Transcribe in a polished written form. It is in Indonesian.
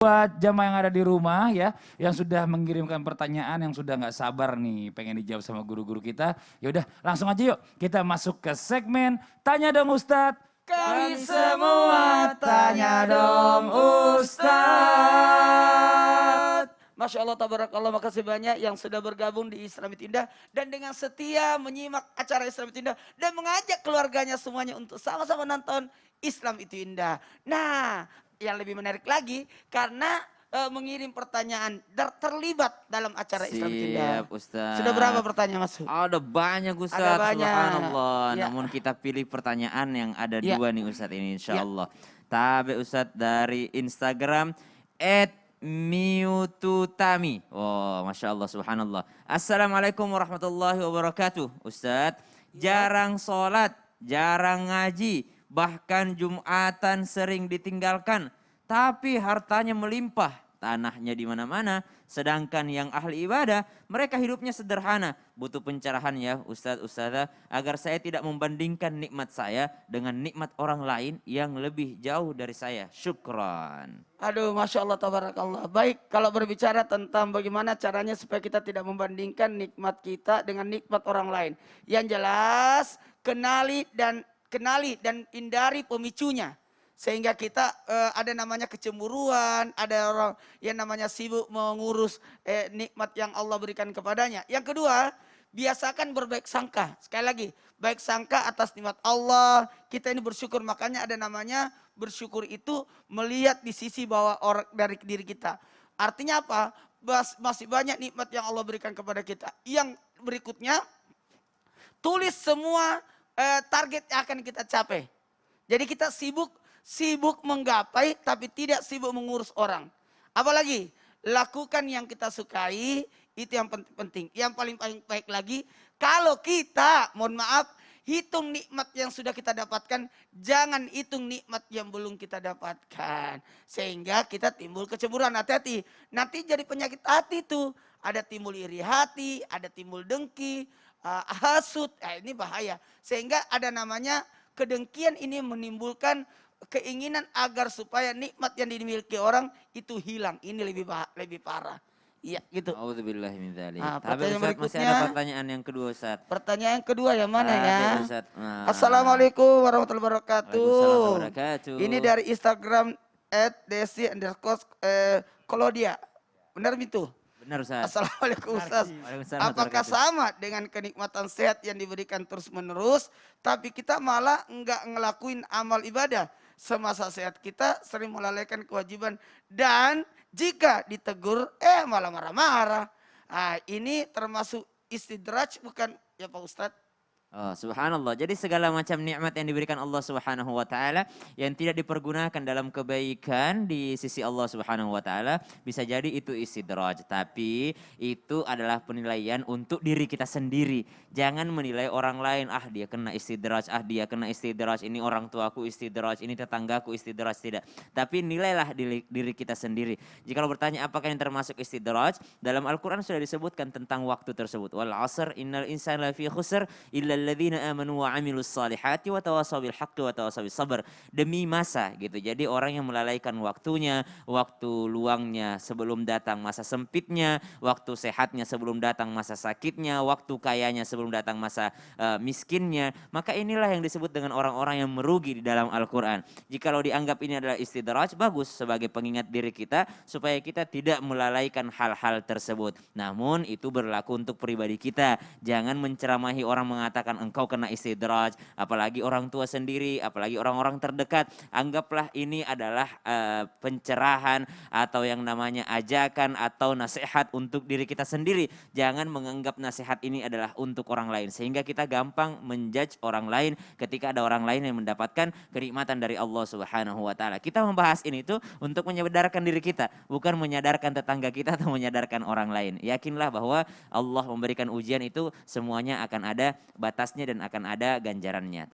Buat jamaah yang ada di rumah ya, yang sudah mengirimkan pertanyaan, yang sudah nggak sabar nih pengen dijawab sama guru-guru kita. Ya udah langsung aja yuk kita masuk ke segmen Tanya Dong Ustadz. Kami semua tanya dong Ustadz. Masya Allah, tabarakallah, makasih banyak yang sudah bergabung di Islam Itu Indah. Dan dengan setia menyimak acara Islam Itu Indah. Dan mengajak keluarganya semuanya untuk sama-sama nonton Islam Itu Indah. Nah, yang lebih menarik lagi karena mengirim pertanyaan terlibat dalam acara Islam Itu Indah. Siap Ustaz. Sudah berapa pertanyaan masuk? Ada banyak Ustaz, Ada banyak. subhanallah. Ya. Namun kita pilih pertanyaan yang ada Ya. dua nih Ustaz ini insya Ya. Allah. Tabe Ustaz dari Instagram @miututami. Oh Masya Allah, subhanallah. Assalamualaikum warahmatullahi wabarakatuh. Ustaz, jarang sholat, jarang ngaji, bahkan Jumatan sering ditinggalkan. Tapi hartanya melimpah, tanahnya di mana-mana. Sedangkan yang ahli ibadah, mereka hidupnya sederhana. Butuh pencerahan ya Ustadz, Ustadzah, agar saya tidak membandingkan nikmat saya dengan nikmat orang lain yang lebih jauh dari saya. Syukran. Aduh, Masya Allah, tabarakallah. Baik, kalau berbicara tentang bagaimana caranya supaya kita tidak membandingkan nikmat kita dengan nikmat orang lain. Yang jelas, kenali dan hindari pemicunya. Sehingga kita ada namanya kecemburuan, ada orang yang namanya sibuk mengurus nikmat yang Allah berikan kepadanya. Yang kedua, biasakan berbaik sangka. Sekali lagi, baik sangka atas nikmat Allah. Kita ini bersyukur, makanya ada namanya bersyukur itu melihat di sisi bawah orang dari diri kita. Artinya apa? Masih banyak nikmat yang Allah berikan kepada kita. Yang berikutnya, tulis semua target yang akan kita capai. Jadi kita sibuk menggapai tapi tidak sibuk mengurus orang. Apalagi lakukan yang kita sukai, itu yang penting. Yang paling baik lagi, kalau kita, mohon maaf, hitung nikmat yang sudah kita dapatkan, jangan hitung nikmat yang belum kita dapatkan. Sehingga kita timbul kecemburuan, hati-hati. Nanti jadi penyakit hati tuh. Ada timbul iri hati, ada timbul dengki, hasut, ini bahaya. Sehingga ada namanya kedengkian, ini menimbulkan keinginan agar supaya nikmat yang dimiliki orang itu hilang. Ini lebih parah. Iya gitu. Auzubillahi min dzalik. Tapi Ustaz, masih ada pertanyaan yang kedua Ustaz. Pertanyaan yang kedua yang mana ya? Ustaz. Nah. Assalamualaikum warahmatullahi wabarakatuh. Waalaikumsalam wabarakatuh. Ini dari Instagram @desi_Kolodia. Benar itu? Benar Ustaz. Assalamualaikum Ustaz. Apakah sama dengan kenikmatan sehat yang diberikan terus menerus, tapi kita malah enggak ngelakuin amal ibadah? Semasa sehat kita sering melalaikan kewajiban dan jika ditegur malah marah-marah. Nah, ini termasuk istidraj bukan ya Pak Ustadz? Oh, subhanallah. Jadi segala macam nikmat yang diberikan Allah Subhanahu wa taala yang tidak dipergunakan dalam kebaikan di sisi Allah Subhanahu wa taala, bisa jadi itu istidraj, tapi itu adalah penilaian untuk diri kita sendiri. Jangan menilai orang lain, dia kena istidraj, dia kena istidraj, ini orang tuaku istidraj, ini tetanggaku istidraj, tidak. Tapi nilailah diri kita sendiri. Jika bertanya apakah yang termasuk istidraj, dalam Al-Qur'an sudah disebutkan tentang waktu tersebut. Wal 'asr innal insana lafi khusr illa alladzina amanu wa amilus salihati wa tawasaw bil haqqi wa tawasaw bis sabr. Demi masa gitu. Jadi orang yang melalaikan waktunya, waktu luangnya sebelum datang masa sempitnya, waktu sehatnya sebelum datang masa sakitnya, waktu kayanya sebelum datang masa miskinnya, maka inilah yang disebut dengan orang-orang yang merugi di dalam Al-Qur'an. Jikalau dianggap ini adalah istidraj, bagus sebagai pengingat diri kita supaya kita tidak melalaikan hal-hal tersebut. Namun itu berlaku untuk pribadi kita. Jangan menceramahi orang mengatakan engkau kena istidraj, apalagi orang tua sendiri, apalagi orang-orang terdekat. Anggaplah ini adalah pencerahan atau yang namanya ajakan atau nasihat untuk diri kita sendiri. Jangan menganggap nasihat ini adalah untuk orang lain, sehingga kita gampang menjudge orang lain ketika ada orang lain yang mendapatkan kenikmatan dari Allah Subhanahu wa taala. Kita membahas ini tuh untuk menyadarkan diri kita, bukan menyadarkan tetangga kita atau menyadarkan orang lain. Yakinlah bahwa Allah memberikan ujian itu semuanya akan ada batasnya dan akan ada ganjarannya.